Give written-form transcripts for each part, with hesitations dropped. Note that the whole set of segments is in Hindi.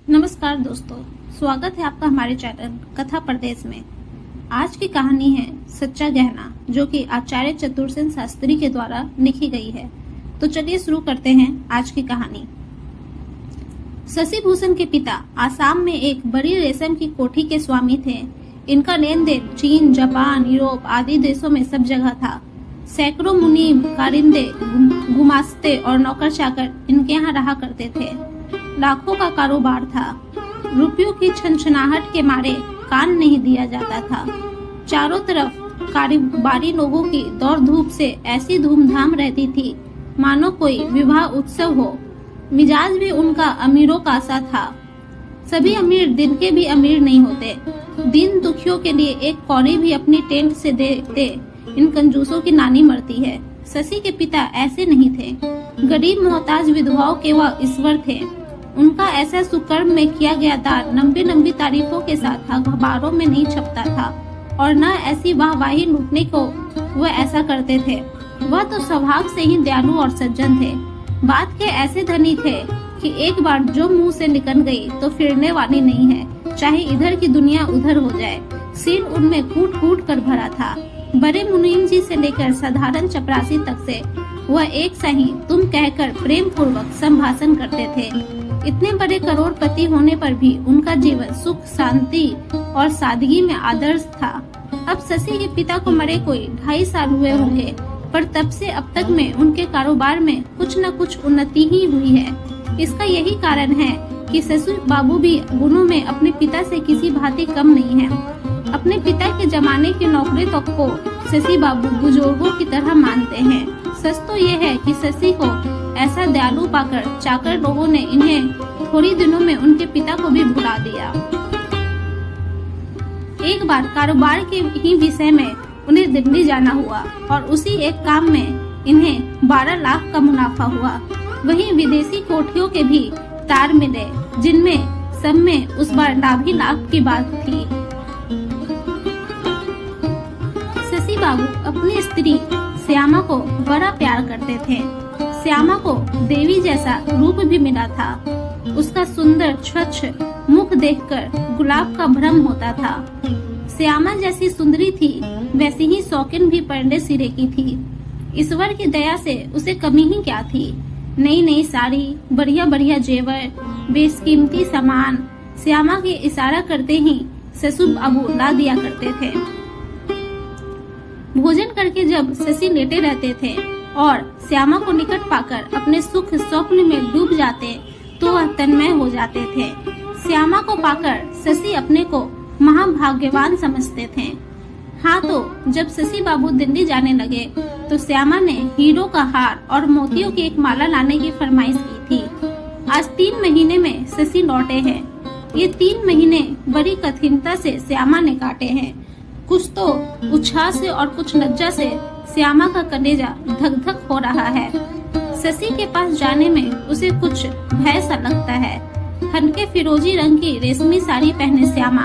नमस्कार दोस्तों, स्वागत है आपका हमारे चैनल कथा प्रदेश में। आज की कहानी है सच्चा गहना, जो कि आचार्य चतुरसेन शास्त्री के द्वारा लिखी गई है। तो चलिए शुरू करते हैं आज की कहानी। शशि भूषण के पिता आसाम में एक बड़ी रेशम की कोठी के स्वामी थे। इनका लेन देन चीन, जापान, यूरोप आदि देशों में सब जगह था। सैकड़ों मुनीम, कारिंदे, गुमास्ते और नौकर चाकर इनके यहाँ रहा करते थे। लाखों का कारोबार था। रुपयों की छनछनाहट के मारे कान नहीं दिया जाता था। चारों तरफ कारोबारी लोगों की दौड़ धूप से ऐसी धूमधाम रहती थी मानो कोई विवाह उत्सव हो। मिजाज भी उनका अमीरों का सा था। सभी अमीर दिन के भी अमीर नहीं होते। दीन दुखियों के लिए एक कौड़ी भी अपनी टेंट से देते इन कंजूसों की नानी मरती है। शशि के पिता ऐसे नहीं थे। गरीब मोहताज विधवाओं के वह ईश्वर थे। उनका ऐसा सुकर्म में किया गया दान लंबी लंबी तारीफों के साथ अखबारों में नहीं छपता था, और न ऐसी वाहवाही लूटने को वह ऐसा करते थे। वह तो स्वभाव से ही दयालु और सज्जन थे। बात के ऐसे धनी थे कि एक बार जो मुंह से निकल गई तो फिरने वाली नहीं है, चाहे इधर की दुनिया उधर हो जाए। सीन उनमें कूट कूट कर भरा था। बड़े मुनीम जी से लेकर साधारण चपरासी तक से वह एक सा ही तुम कहकर प्रेम पूर्वक संभाषण करते थे। इतने बड़े करोड़पति होने पर भी उनका जीवन सुख, शांति और सादगी में आदर्श था। अब शशि के पिता को मरे कोई 2.5 साल हुए होंगे, पर तब से अब तक में उनके कारोबार में कुछ न कुछ उन्नति ही हुई है। इसका यही कारण है कि शशि बाबू भी गुणों में अपने पिता से किसी भांति कम नहीं है। अपने पिता के जमाने की नौकरी तक को शशि बाबू बुजुर्गों की तरह मानते हैं। सच तो यह है कि शशि को ऐसा दयालु पाकर चाकर लोगों ने इन्हें थोड़ी दिनों में उनके पिता को भी भुला दिया। एक बार कारोबार के ही विषय में उन्हें दिल्ली जाना हुआ और उसी एक काम में इन्हें 12 लाख का मुनाफा हुआ। वहीं विदेशी कोठियों के भी तार मिले, जिनमें सब में उस बार लाभ ही लाभ की बात थी। शशि बाबू अपनी स्त्री श्यामा को बड़ा प्यार करते थे। श्यामा को देवी जैसा रूप भी मिला था। उसका सुंदर स्वच्छ मुख देखकर गुलाब का भ्रम होता था। श्यामा जैसी सुंदरी थी, वैसी ही शौकीन भी परले सिरे की थी। ईश्वर की दया से उसे कमी ही क्या थी। नई नई साड़ी, बढ़िया बढ़िया जेवर, बेशकीमती सामान श्यामा के इशारा करते ही शशि बाबू ला दिया करते थे। भोजन करके जब शशि लेटे रहते थे और श्यामा को निकट पाकर अपने सुख स्वप्न में डूब जाते तो वह तन्मय हो जाते थे। श्यामा को पाकर शशि अपने को महाभाग्यवान समझते थे। हाँ, तो जब शशि बाबू दिल्ली जाने लगे तो श्यामा ने हीरो का हार और मोतियों की एक माला लाने की फरमाइश की थी। आज 3 महीने में शशि लौटे हैं। ये 3 महीने बड़ी कठिनता से श्यामा ने काटे हैं। कुछ तो उत्साह से और कुछ लज्जा से श्यामा का कलेजा धक धक हो रहा है। शशि के पास जाने में उसे कुछ भय सा लगता है। हल्के फिरोजी रंग की रेशमी साड़ी पहने श्यामा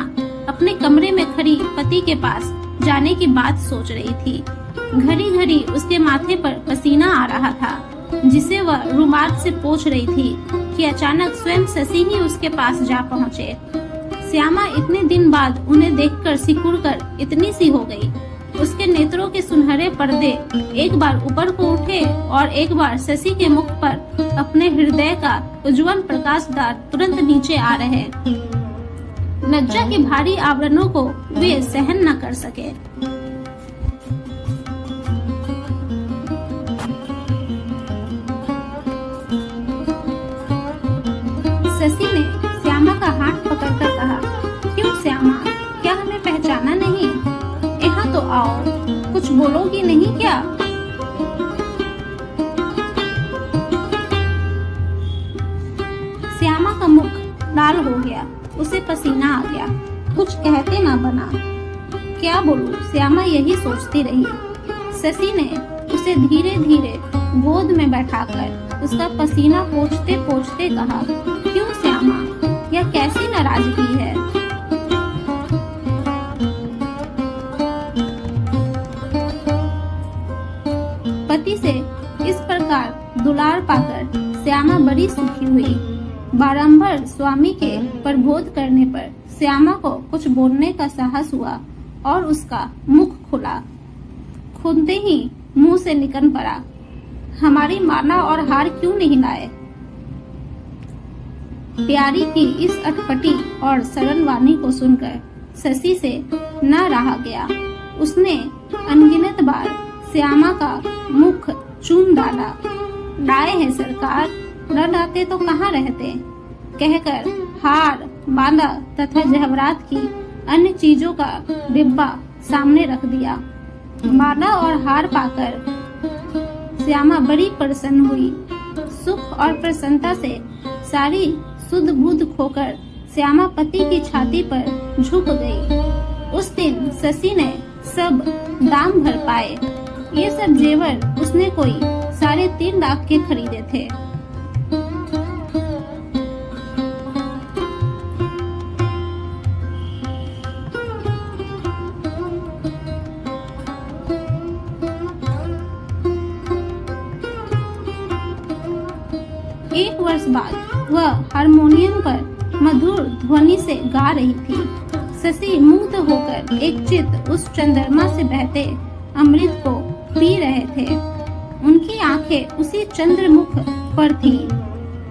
अपने कमरे में खड़ी पति के पास जाने की बात सोच रही थी। घड़ी घड़ी उसके माथे पर पसीना आ रहा था, जिसे वह रुमाल से पोंछ रही थी कि अचानक स्वयं शशि ही उसके पास जा पहुँचे। श्यामा इतने दिन बाद उन्हें देखकर सिकुड़कर इतनी सी हो गई। उसके नेत्रों के सुनहरे पर्दे एक बार ऊपर को उठे और एक बार शशि के मुख पर अपने हृदय का उज्जवल प्रकाशदार तुरंत नीचे आ रहे। लज्जा के भारी आवरणों को वे सहन न कर सके। शशि ने श्यामा का हाथ पकड़कर कहा, क्यों श्यामा, क्या हमें पहचाना नहीं? यहाँ तो आओ, कुछ बोलोगी नहीं क्या? श्यामा का मुख लाल हो गया, उसे पसीना आ गया, कुछ कहते ना बना। क्या बोलूं, श्यामा यही सोचती रही। शशि ने उसे धीरे धीरे गोद में बैठाकर उसका पसीना पोंछते पोंछते कहा, क्यों श्यामा, यह कैसी नाराजगी है? पति से इस प्रकार दुलार पाकर श्यामा बड़ी सुखी हुई। बारंबार स्वामी के प्रबोध करने पर श्यामा को कुछ बोलने का साहस हुआ और उसका मुख खुला। खुलते ही मुंह से निकल पड़ा, हमारी माला और हार क्यों नहीं लाए? प्यारी की इस अटपटी और सरल वाणी को सुनकर शशि से न रहा गया। उसने अनगिनत बार श्यामा का मुख चूम डाला। लाए हैं सरकार, न लाते तो कहाँ रहते, कहकर हार, माला तथा जहरात की अन्य चीजों का डिब्बा सामने रख दिया। माला और हार पाकर श्यामा बड़ी प्रसन्न हुई। सुख और प्रसन्नता से सारी सुध बुध खोकर श्यामा पति की छाती पर झुक गई। उस दिन शशि ने सब दाम भर पाए। ये सब जेवर उसने कोई 3.5 लाख के खरीदे थे। एक वर्ष बाद वह हारमोनियम पर मधुर ध्वनि से गा रही थी। शशि मुग्ध होकर एक चित उस चंद्रमा से बहते अमृत को पी रहे थे। उनकी आंखें उसी चंद्रमुख पर थी।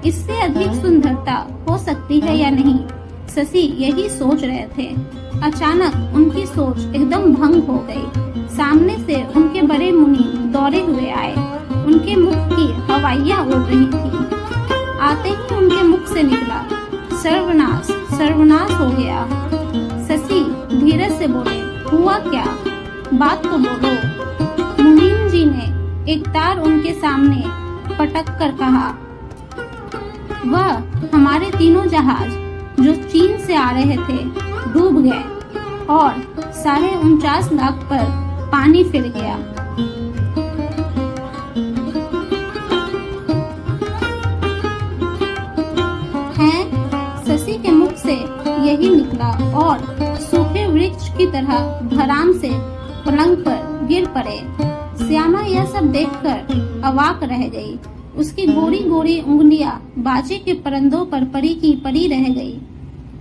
इससे अधिक सुंदरता हो सकती है या नहीं, शशि यही सोच रहे थे। अचानक उनकी सोच एकदम भंग हो गई। सामने से उनके बड़े मुनि दौड़े हुए आए। उनके मुख की हवाइयाँ उड़ रही थी। आते ही उनके मुख से निकला, सर्वनाश सर्वनाश हो गया। शशि धीरज से बोले, हुआ क्या? बात तो बोलो। मुनीम जी ने एक तार उनके सामने पटक कर कहा, वह हमारे 3 जहाज जो चीन से आ रहे थे डूब गए और 49.5 लाख पर पानी फिर गया। शशि के मुख से यही निकला और सूखे वृक्ष की तरह धराम से पलंग पर गिर पड़े। श्यामा यह सब देखकर अवाक रह गई। उसकी गोरी गोरी उंगलियां बाजे के परंदों पर पड़ी की पड़ी रह गई।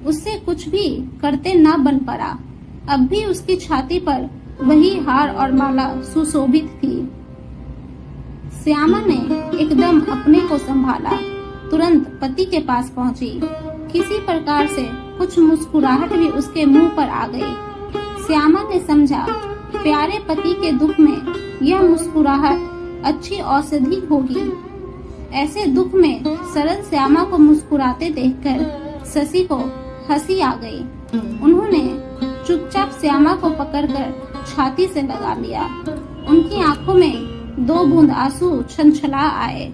उससे कुछ भी करते न बन पड़ा। अब भी उसकी छाती पर वही हार और माला सुशोभित थी। श्यामा ने एकदम अपने को संभाला, तुरंत पति के पास पहुंची। किसी प्रकार से कुछ मुस्कुराहट भी उसके मुंह पर आ गई। श्यामा ने समझा, प्यारे पति के दुख में यह मुस्कुराहट अच्छी औषधि होगी। ऐसे दुख में सरल श्यामा को मुस्कुराते देखकर शशि को हंसी आ गई। उन्होंने चुपचाप श्यामा को पकड़कर छाती से लगा लिया। उनकी आंखों में 2 बूंद आंसू छलछला आए।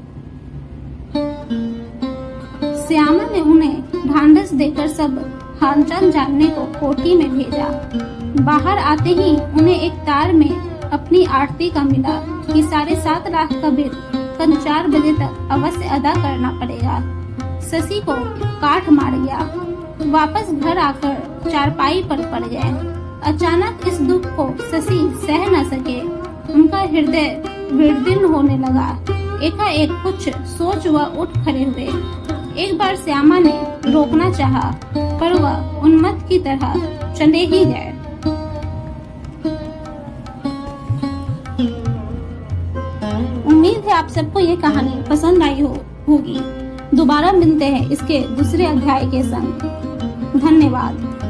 श्यामा ने उन्हें ढांढस देकर सब हालचाल जानने को कोठी में भेजा। बाहर आते ही उन्हें एक तार में अपनी आरती का मिला कि 7.5 लाख का बिल कल 4 बजे तक अवश्य अदा करना पड़ेगा। शशि को काठ मार गया। वापस घर आकर चारपाई पर पड़ गए। अचानक इस दुख को शशि सह न सके। उनका हृदय विदीर्ण होने लगा। एकाएक कुछ सोच वह उठ खड़े हुए। एक बार श्यामा ने रोकना चाहा, पर वह उन्मत्त की तरह चले ही गए। उम्मीद है आप सबको ये कहानी पसंद आई होगी। दोबारा मिलते हैं इसके दूसरे अध्याय के संग। धन्यवाद।